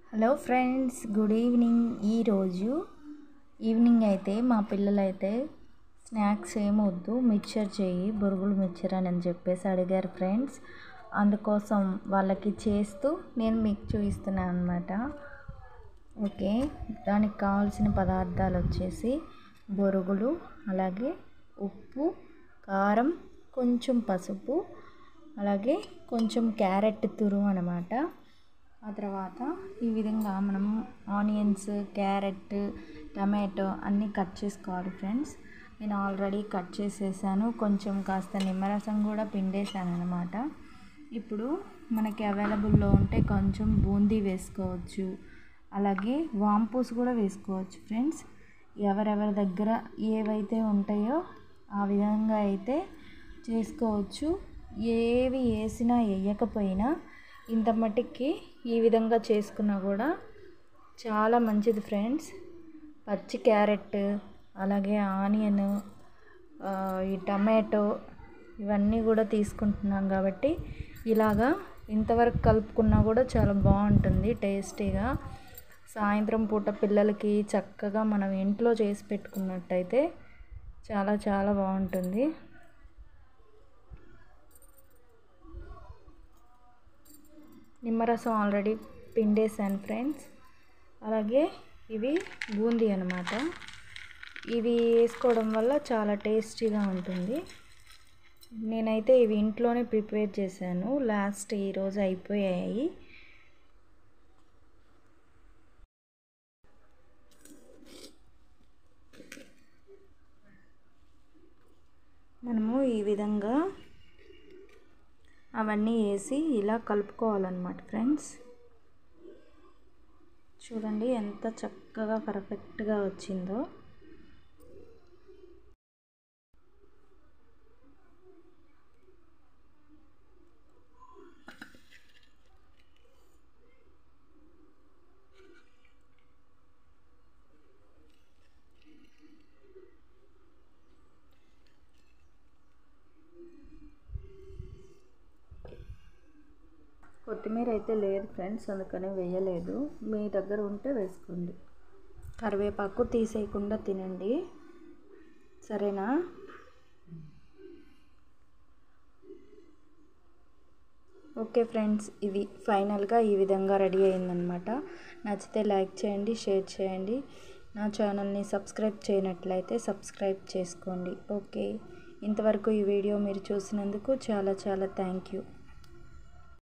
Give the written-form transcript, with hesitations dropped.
Hello friends, good evening. Evening అయితే మా పిల్లలైతే స్నాక్స్ ఏమొద్దు, మిక్చర్ చేయి, బొరుగులు మిక్చర్ అని చెప్పేసి అడిగారు ఫ్రెండ్స్. అందుకోసం వాళ్ళకి చేస్తూ నేను మీకు చూపిస్తున్నాను అనమాట. ఓకే, దానికి కావాల్సిన పదార్థాలు వచ్చేసి బొరుగులు, అలాగే ఉప్పు, కారం, కొంచెం పసుపు, అలాగే కొంచెం క్యారెట్ తురుము అనమాట. ఆ తర్వాత ఈ విధంగా మనం ఆనియన్స్, క్యారెట్, టమాటో అన్నీ కట్ చేసుకోవాలి ఫ్రెండ్స్. నేను ఆల్రెడీ కట్ చేసేసాను, కొంచెం కాస్త నిమ్మరసం కూడా పిండేసాను అనమాట. ఇప్పుడు మనకి అవైలబుల్లో ఉంటే కొంచెం బూందీ వేసుకోవచ్చు, అలాగే వాంపూస్ కూడా వేసుకోవచ్చు ఫ్రెండ్స్. ఎవరెవరి దగ్గర ఏవైతే ఉంటాయో ఆ విధంగా అయితే చేసుకోవచ్చు. ఏవి వేసినా వేయకపోయినా ఇంత మట్టికి ఈ విధంగా చేసుకున్నా కూడా చాలా మంచిది ఫ్రెండ్స్. పచ్చి క్యారెట్, అలాగే ఆనియన్, ఈ టమాటో ఇవన్నీ కూడా తీసుకుంటున్నాం కాబట్టి ఇలాగా ఇంతవరకు కలుపుకున్నా కూడా చాలా బాగుంటుంది టేస్టీగా. సాయంత్రం పూట పిల్లలకి చక్కగా మనం ఇంట్లో చేసి పెట్టుకున్నట్టయితే చాలా చాలా బాగుంటుంది. నిమ్మరసం ఆల్రెడీ పిండేసాను ఫ్రెండ్స్. అలాగే ఇవి బూందీ అనమాట. ఇవి వేసుకోవడం వల్ల చాలా టేస్టీగా ఉంటుంది. నేనైతే ఇవి ఇంట్లోనే ప్రిపేర్ చేశాను, ఈరోజు అయిపోయాయి. మనము ఈ విధంగా అవన్నీ వేసి ఇలా కలుపుకోవాలన్నమాట ఫ్రెండ్స్. చూడండి ఎంత చక్కగా పర్ఫెక్ట్గా వచ్చిందో. కొత్తిమీర అయితే లేదు ఫ్రెండ్స్, అందుకని వేయలేదు. మీ దగ్గర ఉంటే వేసుకోండి. కరివేపాకు తీసేయకుండా తినండి, సరేనా? ఓకే ఫ్రెండ్స్, ఇది ఫైనల్గా ఈ విధంగా రెడీ అయిందనమాట. నచ్చితే లైక్ చేయండి, షేర్ చేయండి. నా ఛానల్ని సబ్స్క్రైబ్ చేయనట్లయితే సబ్స్క్రైబ్ చేసుకోండి. ఓకే, ఇంతవరకు ఈ వీడియో మీరు చూసినందుకు చాలా చాలా థ్యాంక్ యూ.